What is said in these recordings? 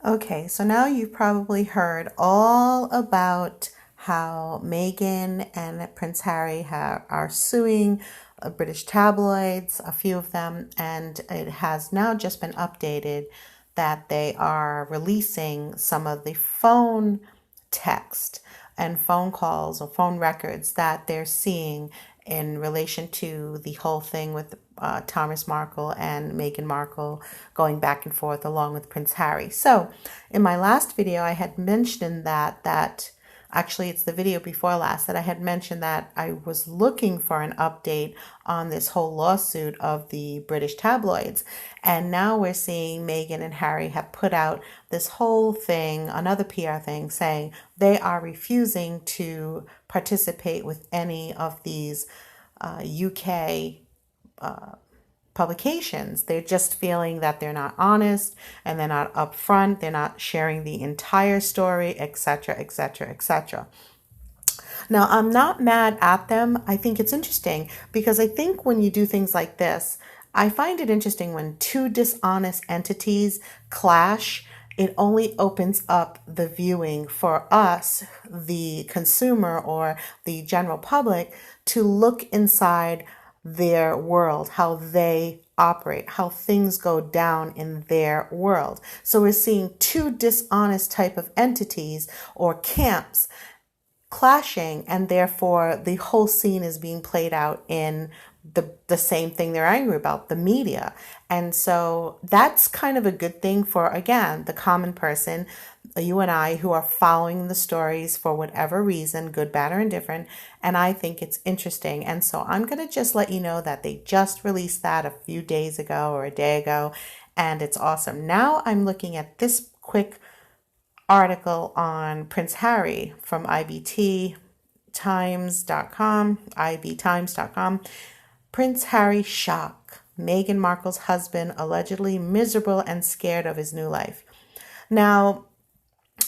Okay, so now you've probably heard all about how Meghan and Prince Harry are suing British tabloids, a few of them, and it has now just been updated that they are releasing some of the phone text and phone calls or phone records that they're seeing in relation to the whole thing with Thomas Markle and Meghan Markle going back and forth along with Prince Harry. So in my last video, I had mentioned that actually it's the video before last that I had mentioned that I was looking for an update on this whole lawsuit of the British tabloids. And now we're seeing Meghan and Harry have put out this whole thing, another PR thing, saying they are refusing to participate with any of these UK publications. They're just feeling that they're not honest and they're not upfront, they're not sharing the entire story, etc., etc., etc. Now, I'm not mad at them. I think it's interesting because I think when you do things like this, I find it interesting when two dishonest entities clash. It only opens up the viewing for us, the consumer or the general public, to look inside their world, how they operate, how things go down in their world. So we're seeing two dishonest type of entities or camps clashing, and therefore the whole scene is being played out in the same thing they're angry about, the media. And so that's kind of a good thing for, again, the common person, you and I, who are following the stories for whatever reason, good, bad, or indifferent. And I think it's interesting. And so I'm going to just let you know that they just released that a few days ago or a day ago, and it's awesome. Now I'm looking at this quick article on Prince Harry from ibtimes.com. Prince Harry shock. Meghan Markle's husband allegedly miserable and scared of his new life. Now,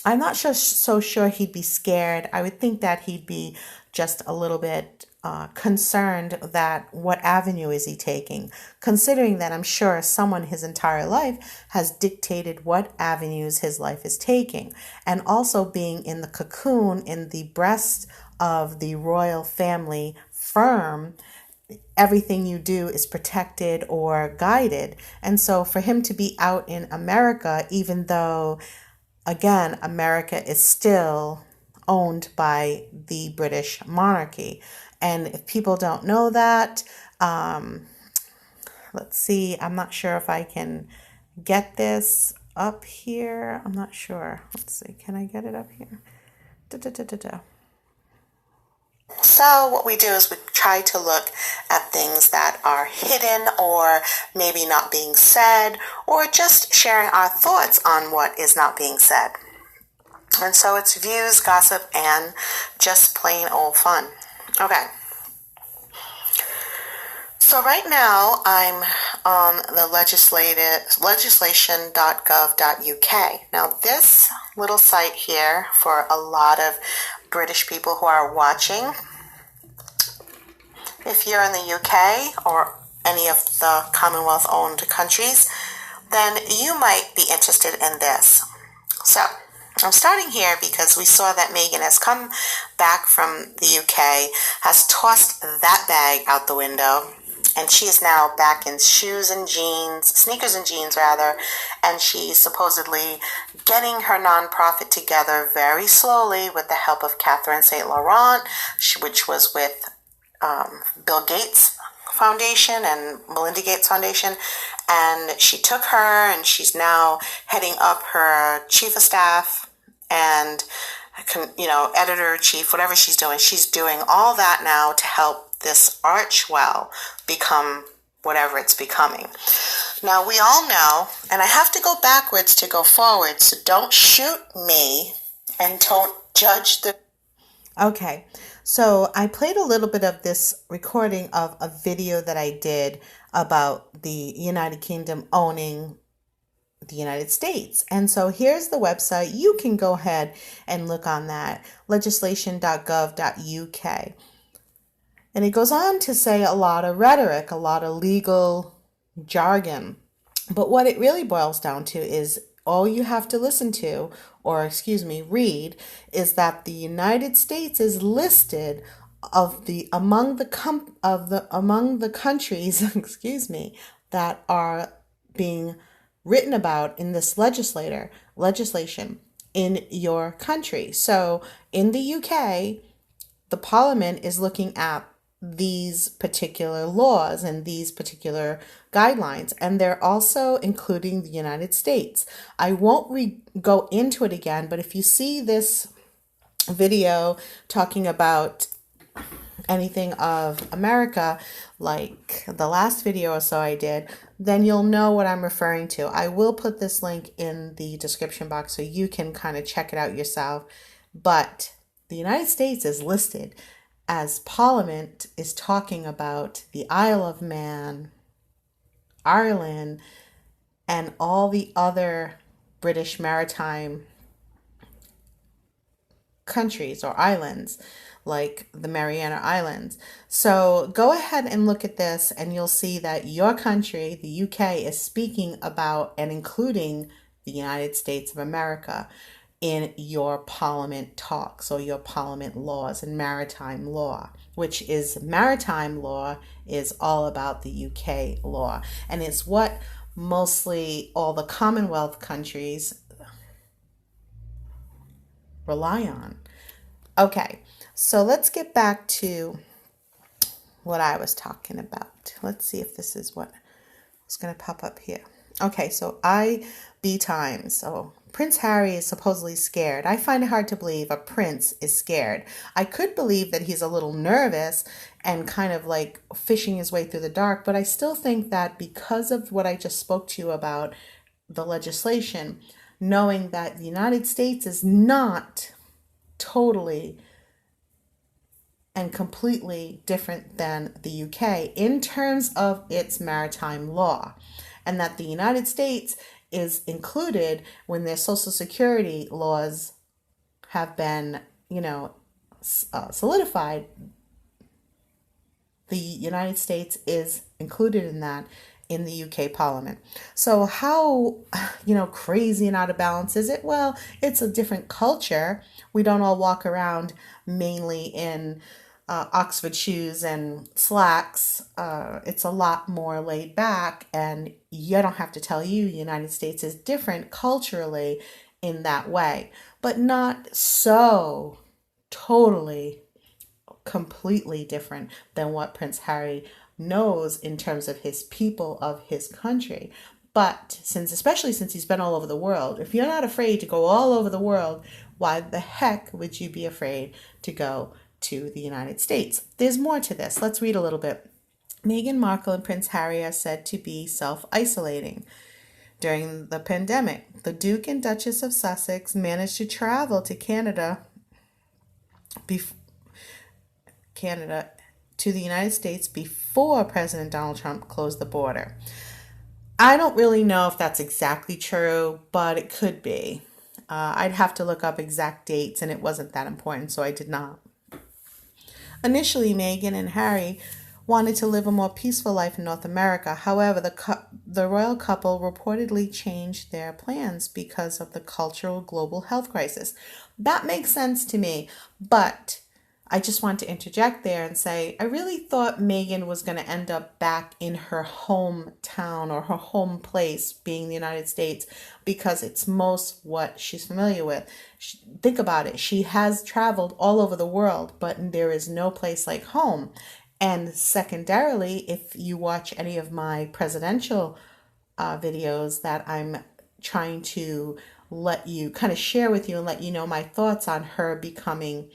I'm not so sure he'd be scared. I would think that he'd be just a little bit concerned that what avenue is he taking, considering that I'm sure someone his entire life has dictated what avenues his life is taking. And also being in the cocoon, in the breast of the royal family firm, everything you do is protected or guided. And so for him to be out in America, even though, again, America is still owned by the British monarchy. And if people don't know that, let's see, I'm not sure if I can get this up here. I'm not sure. Let's see, can I get it up here? So what we do is we try to look at things that are hidden or maybe not being said, or just sharing our thoughts on what is not being said. And so it's views, gossip, and just plain old fun. Okay. So right now I'm on the legislation.gov.uk. Now this little site here, for a lot of British people who are watching, if you're in the UK or any of the Commonwealth-owned countries, then you might be interested in this. So I'm starting here because we saw that Meghan has come back from the UK, has tossed that bag out the window, and she is now back in sneakers and jeans rather, and she's supposedly getting her nonprofit together very slowly with the help of Catherine St. Laurent, which was with Bill Gates Foundation and Melinda Gates Foundation, and she took her, and she's now heading up her chief of staff and editor-in-chief, whatever she's doing all that now to help this archwell become whatever it's becoming. Now, we all know, and I have to go backwards to go forward, so don't shoot me and don't judge the... Okay, so I played a little bit of this recording of a video that I did about the United Kingdom owning the United States. And so here's the website. You can go ahead and look on that, legislation.gov.uk. And it goes on to say a lot of rhetoric, a lot of legal jargon. But what it really boils down to is all you have to listen to, or excuse me, read, is that the United States is listed of the among the countries, excuse me, that are being written about in this legislation in your country. So in the UK, the parliament is looking at these particular laws and these particular guidelines, and they're also including the United States. I won't go into it again, but if you see this video talking about anything of America, like the last video or so I did, then you'll know what I'm referring to. I will put this link in the description box so you can kind of check it out yourself. But the United States is listed as Parliament is talking about the Isle of Man, Ireland, and all the other British maritime countries or islands, like the Mariana Islands. So go ahead and look at this and you'll see that your country, the UK, is speaking about and including the United States of America in your parliament talks or your parliament laws and maritime law, which is maritime law is all about the UK law. And it's what mostly all the Commonwealth countries rely on. Okay, so let's get back to what I was talking about. Let's see if this is what is going to pop up here. Okay, so IB Times. So Prince Harry is supposedly scared. I find it hard to believe a prince is scared. I could believe that he's a little nervous and kind of like fishing his way through the dark, but I still think that because of what I just spoke to you about the legislation, knowing that the United States is not totally and completely different than the UK in terms of its maritime law, and that the United States is included when their Social Security laws have been, solidified. The United States is included in that in the UK Parliament. So how, crazy and out of balance is it? Well, it's a different culture. We don't all walk around mainly in Oxford shoes and slacks. It's a lot more laid back, and I don't have to tell you, the United States is different culturally in that way, but not so totally, completely different than what Prince Harry knows in terms of his people of his country. But especially since he's been all over the world, if you're not afraid to go all over the world, why the heck would you be afraid to go to the United States? There's more to this. Let's read a little bit. Meghan Markle and Prince Harry are said to be self-isolating during the pandemic. The Duke and Duchess of Sussex managed to travel to Canada to the United States before President Donald Trump closed the border. I don't really know if that's exactly true, but it could be. I'd have to look up exact dates, and it wasn't that important, so I did not. Initially, Meghan and Harry wanted to live a more peaceful life in North America. However, the royal couple reportedly changed their plans because of the cultural global health crisis. That makes sense to me, but I just want to interject there and say, I really thought Meghan was going to end up back in her hometown or her home place, being the United States, because it's most what she's familiar with. Think about it. She has traveled all over the world, but there is no place like home. And secondarily, if you watch any of my presidential videos that I'm trying to let you kind of share with you and let you know my thoughts on her becoming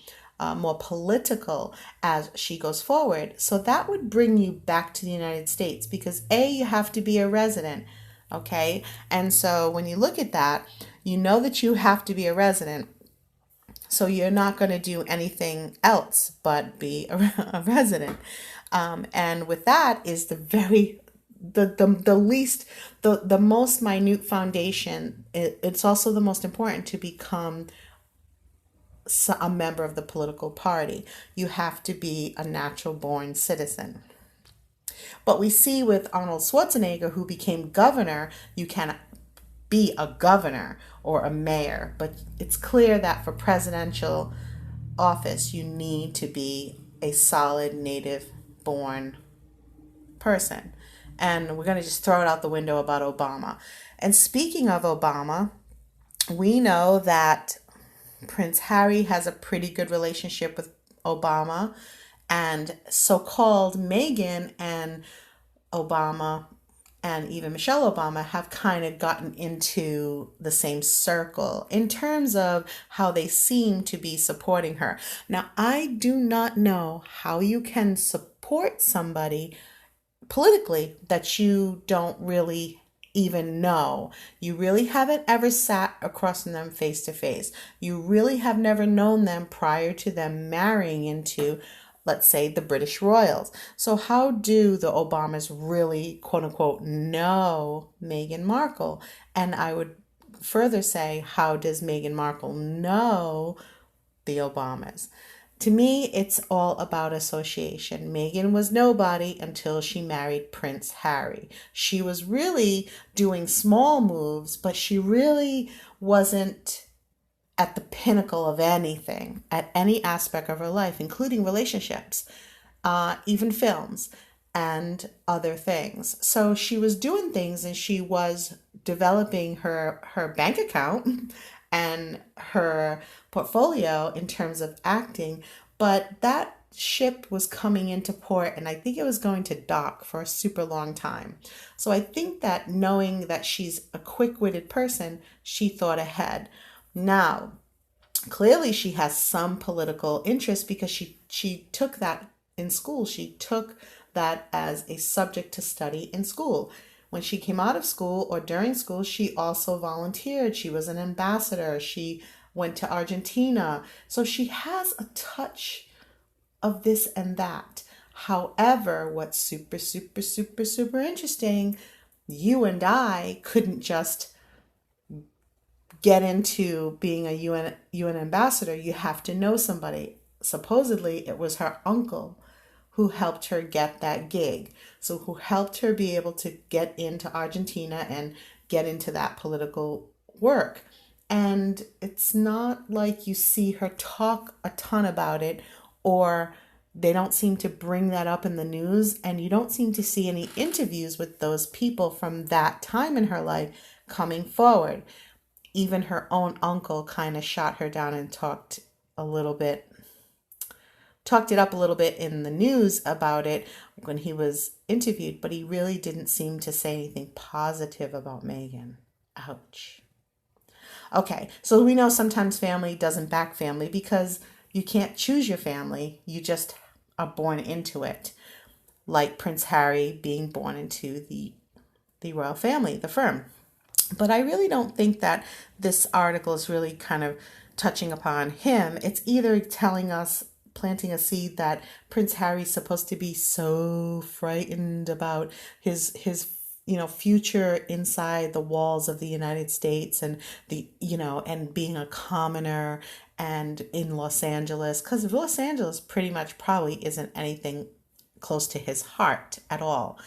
more political as she goes forward. So that would bring you back to the United States because you have to be a resident, okay? And so when you look at that, you know that you have to be a resident. So you're not going to do anything else but be a resident. And with that is the most minute foundation. It's also the most important to become a member of the political party. You have to be a natural born citizen. But we see with Arnold Schwarzenegger, who became governor, you can be a governor or a mayor, but it's clear that for presidential office, you need to be a solid native born person. And we're going to just throw it out the window about Obama. And speaking of Obama, we know that Prince Harry has a pretty good relationship with Obama, and so-called Meghan and Obama and even Michelle Obama have kind of gotten into the same circle in terms of how they seem to be supporting her. Now, I do not know how you can support somebody politically that you don't really even know. You really haven't ever sat across from them face to face. You really have never known them prior to them marrying into, let's say, the British royals. So how do the Obamas really, quote unquote, know Meghan Markle? And I would further say, how does Meghan Markle know the Obamas? To me, it's all about association. Meghan was nobody until she married Prince Harry. She was really doing small moves, but she really wasn't at the pinnacle of anything, at any aspect of her life, including relationships, even films, and other things. So she was doing things, and she was developing her bank account and her portfolio in terms of acting, but that ship was coming into port, and I think it was going to dock for a super long time. So I think that knowing that she's a quick-witted person, she thought ahead. Now, clearly she has some political interest because she took that in school. She took that as a subject to study in school. When she came out of school or during school, she also volunteered. She was an ambassador. She went to Argentina. So she has a touch of this and that. However, what's super, super, super, super interesting, you and I couldn't just get into being a UN ambassador. You have to know somebody. Supposedly, it was her uncle who helped her get that gig. So who helped her be able to get into Argentina and get into that political work. And it's not like you see her talk a ton about it, or they don't seem to bring that up in the news, and you don't seem to see any interviews with those people from that time in her life coming forward. Even her own uncle kind of shot her down and talked it up a little bit in the news about it when he was interviewed, but he really didn't seem to say anything positive about Meghan. Ouch. Okay, so we know sometimes family doesn't back family because you can't choose your family. You just are born into it. Like Prince Harry being born into the royal family, the firm. But I really don't think that this article is really kind of touching upon him. It's either telling us, planting a seed that Prince Harry's supposed to be so frightened about his future inside the walls of the United States, and and being a commoner and in Los Angeles, because Los Angeles pretty much probably isn't anything close to his heart at all.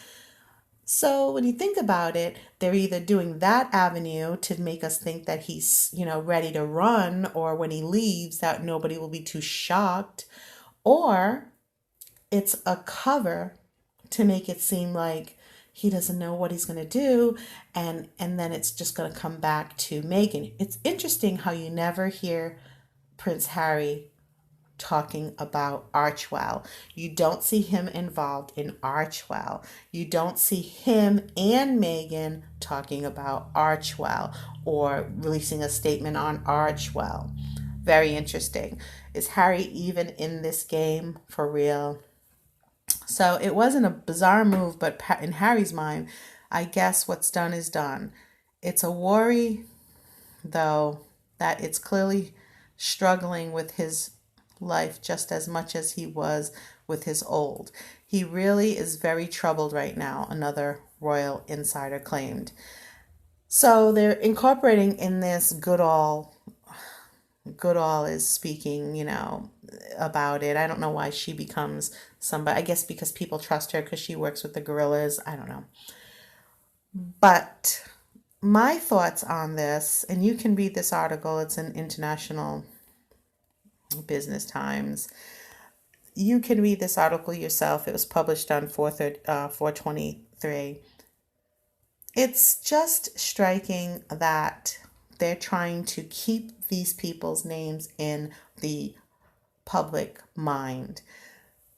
So when you think about it, they're either doing that avenue to make us think that he's, ready to run, or when he leaves that nobody will be too shocked, or it's a cover to make it seem like he doesn't know what he's going to do, and then it's just going to come back to Meghan. It's interesting how you never hear Prince Harry talking about Archwell. You don't see him involved in Archwell. You don't see him and Meghan talking about Archwell or releasing a statement on Archwell. Very interesting. Is Harry even in this game for real? So it wasn't a bizarre move, but in Harry's mind, I guess what's done is done. It's a worry, though, that it's clearly struggling with his life just as much as he was with his old. He really is very troubled right now, another royal insider claimed. So they're incorporating in this Goodall is speaking, about it. I don't know why she becomes somebody. I guess because people trust her because she works with the gorillas. I don't know. But My thoughts on this, and you can read this article, it's in International Business Times. You can read this article yourself. It was published on 423. It's just striking that they're trying to keep these people's names in the public mind.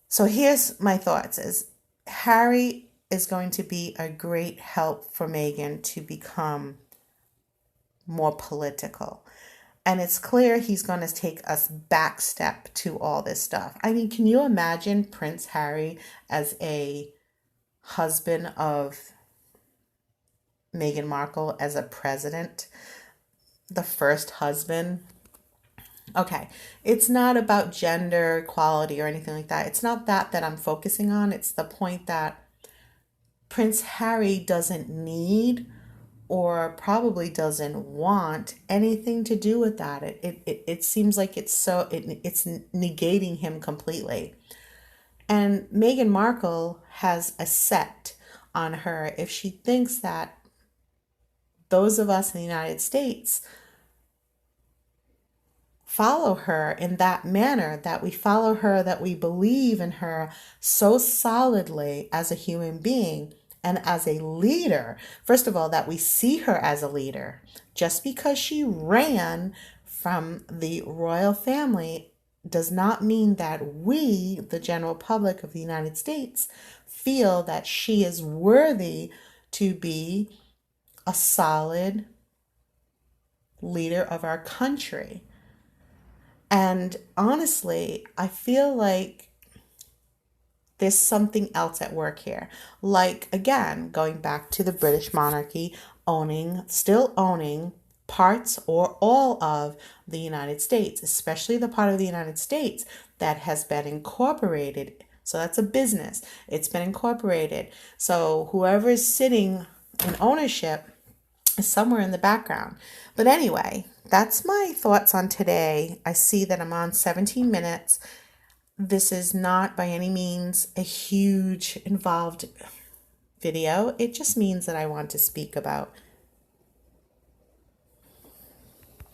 So here's my thoughts is Harry is going to be a great help for Meghan to become more political. And it's clear he's going to take us back step to all this stuff. I mean, can you imagine Prince Harry as a husband of Meghan Markle, as a president, the first husband? Okay, it's not about gender equality or anything like that. It's not that I'm focusing on. It's the point that Prince Harry doesn't need or probably doesn't want anything to do with that. It seems like it's negating him completely. And Meghan Markle has a set on her if she thinks that those of us in the United States follow her in that manner, that we follow her, that we believe in her so solidly as a human being and as a leader. First of all, that we see her as a leader. Just because she ran from the royal family does not mean that we, the general public of the United States, feel that she is worthy to be a solid leader of our country. And honestly, I feel like there's something else at work here. Like, again, going back to the British monarchy still owning parts or all of the United States, especially the part of the United States that has been incorporated. So that's a business. It's been incorporated. So whoever is sitting in ownership is somewhere in the background. But anyway, that's my thoughts on today. I see that I'm on 17 minutes. This is not by any means a huge involved video. It just means that I want to speak about